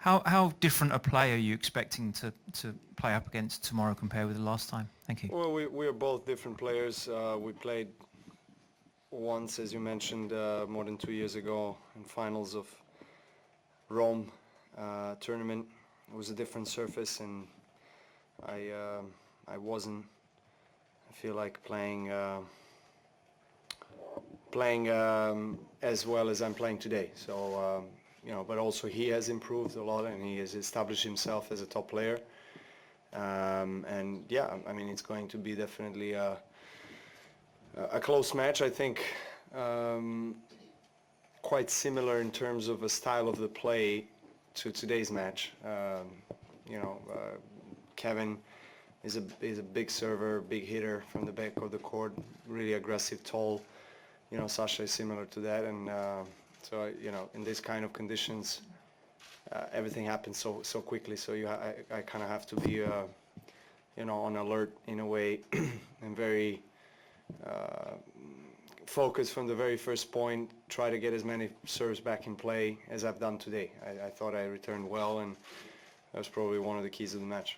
How different a play are you expecting to play up against tomorrow compared with the last time? Thank you. Well, we are both different players. We played once, as you mentioned, more than 2 years ago in finals of Rome tournament. It was a different surface, and I wasn't. I feel like playing as well as I'm playing today. So but also he has improved a lot, and he has established himself as a top player. And yeah, I mean, it's going to be definitely a close match. I think quite similar in terms of a style of the play to today's match. Kevin is a big server, big hitter from the back of the court, really aggressive, tall. Sasha is similar to that, and so in this kind of conditions, everything happens so quickly. So I kind of have to be on alert in a way, and very focused from the very first point. Try to get as many serves back in play as I've done today. I thought I returned well, and that was probably one of the keys of the match.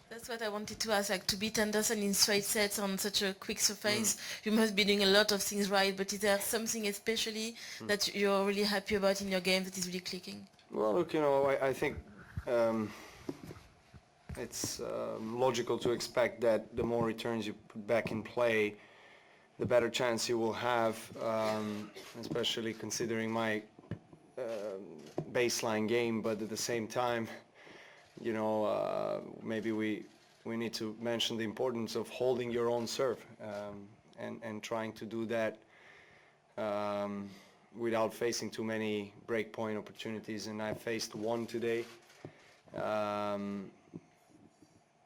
That's what I wanted to ask, like to beat Anderson in straight sets on such a quick surface, you must be doing a lot of things right, but is there something especially that you're really happy about in your game that is really clicking? Well, look, I think it's logical to expect that the more returns you put back in play, the better chance you will have, especially considering my baseline game, but at the same time, maybe we need to mention the importance of holding your own serve, and trying to do that without facing too many breakpoint opportunities. And I faced one today, and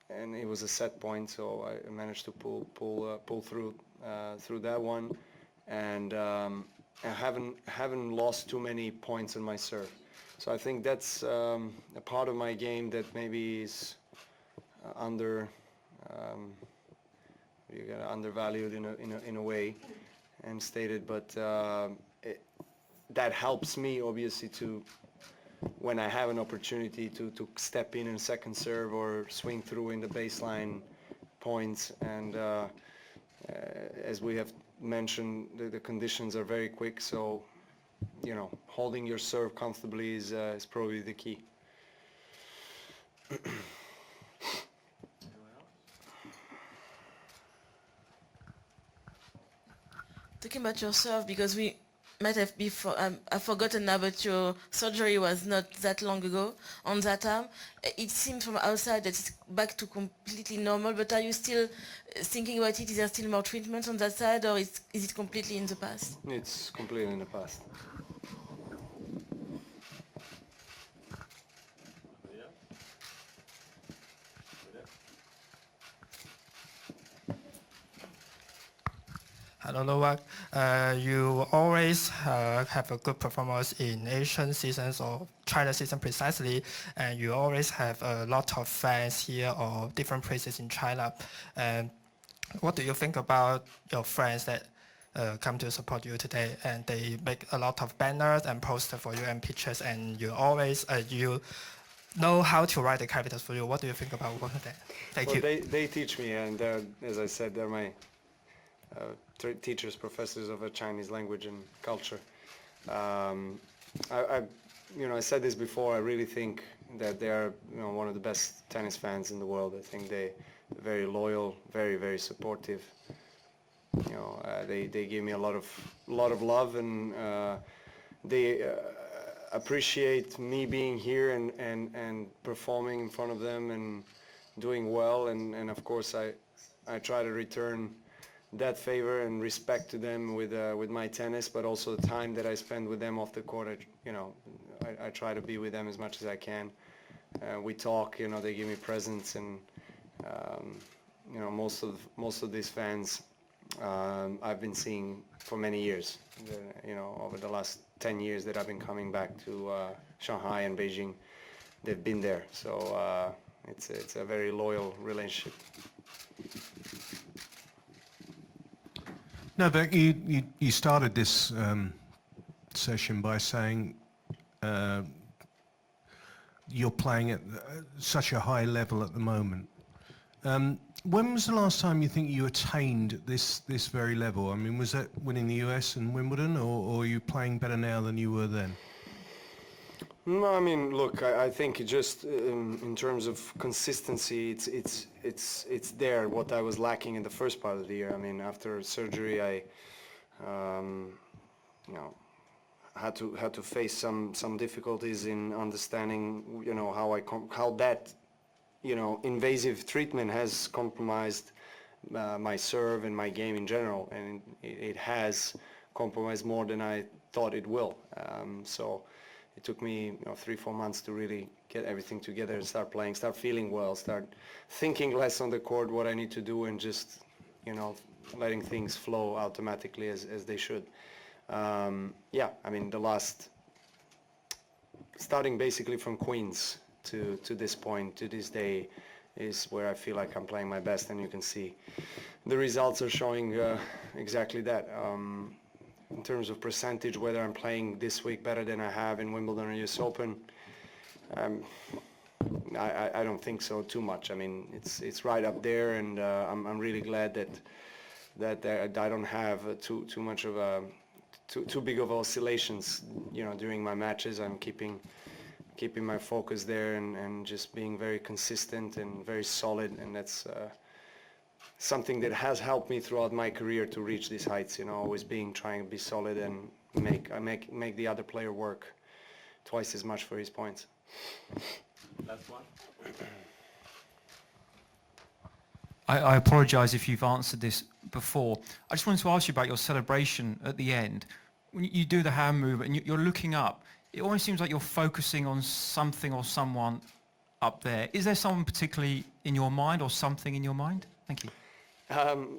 it was a set point, so I managed to pull through that one, and I haven't lost too many points in my serve. So I think that's a part of my game that maybe is undervalued in a way and stated, but that helps me obviously to, when I have an opportunity to step in second serve or swing through in the baseline points, and as we have mentioned, the conditions are very quick, so holding your serve comfortably is probably the key. Talking about your serve, because we might have before I've forgotten now, but your surgery was not that long ago on that arm. It seems from outside that it's back to completely normal, but are you still thinking about it? Is there still more treatment on that side, or is it completely in the past? It's completely in the past. Hello, Novak. You always have a good performance in Asian seasons or China season precisely, and you always have a lot of fans here or different places in China. And what do you think about your friends that come to support you today, and they make a lot of banners and posters for you and pictures, and you always you know how to write the characters for you? What do you think about that? Thank you. They teach me, and as I said, they're my teachers, professors of Chinese language and culture. I said this before. I really think that they are one of the best tennis fans in the world. I think they're very loyal, very, very supportive. They give me a lot of love, and they appreciate me being here and performing in front of them and doing well. And of course, I try to return that favor and respect to them with my tennis, but also the time that I spend with them off the court. I try to be with them as much as I can. We talk. They give me presents, and most of these fans I've been seeing for many years. Over the last 10 years that I've been coming back to Shanghai and Beijing, they've been there. So it's a very loyal relationship. No, but you started this session by saying you're playing at such a high level at the moment. When was the last time you think you attained this very level? I mean, was that winning the US and Wimbledon, or are you playing better now than you were then? No, I mean, look, I think it just in terms of consistency, it's there. What I was lacking in the first part of the year. I mean, after surgery, I you know, had to face some difficulties in understanding, you know, how that, you know, invasive treatment has compromised my serve and my game in general, and it has compromised more than I thought it will. So it took me, you know, 3-4 months to really get everything together and start playing, start feeling well, start thinking less on the court what I need to do, and just, you know, letting things flow automatically as they should. Yeah, I mean, starting basically from Queens to this point, to this day, is where I feel like I'm playing my best, and you can see the results are showing exactly that. In terms of percentage, whether I'm playing this week better than I have in Wimbledon or US Open, I don't think so too much. I mean, it's right up there, and I'm really glad that I don't have too much of a too big of oscillations, you know, during my matches. I'm keeping my focus there, and just being very consistent and very solid, and that's something that has helped me throughout my career to reach these heights. You know, always trying to be solid and make the other player work twice as much for his points. Last one. I apologise if you've answered this before. I just wanted to ask you about your celebration at the end. When you do the hand move and you're looking up, it almost seems like you're focusing on something or someone up there. Is there someone particularly in your mind, or something in your mind? Thank you.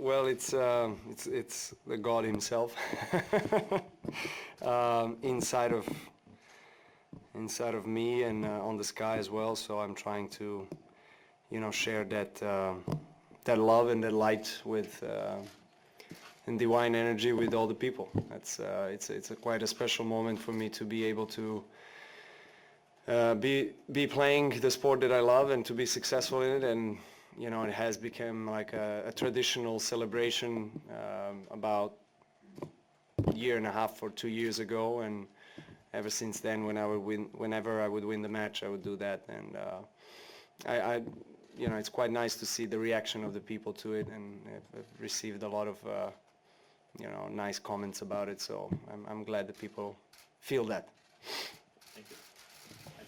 Well, it's the God himself inside of me, and on the sky as well. So I'm trying to, you know, share that love and that light with and divine energy with all the people. That's it's quite a special moment for me to be able to be playing the sport that I love and to be successful in it. And you know, it has become like a traditional celebration about a year and a half or 2 years ago, and ever since then, whenever I would win the match, I would do that. And I you know, it's quite nice to see the reaction of the people to it, and I've received a lot of you know, nice comments about it. So I'm glad that people feel that.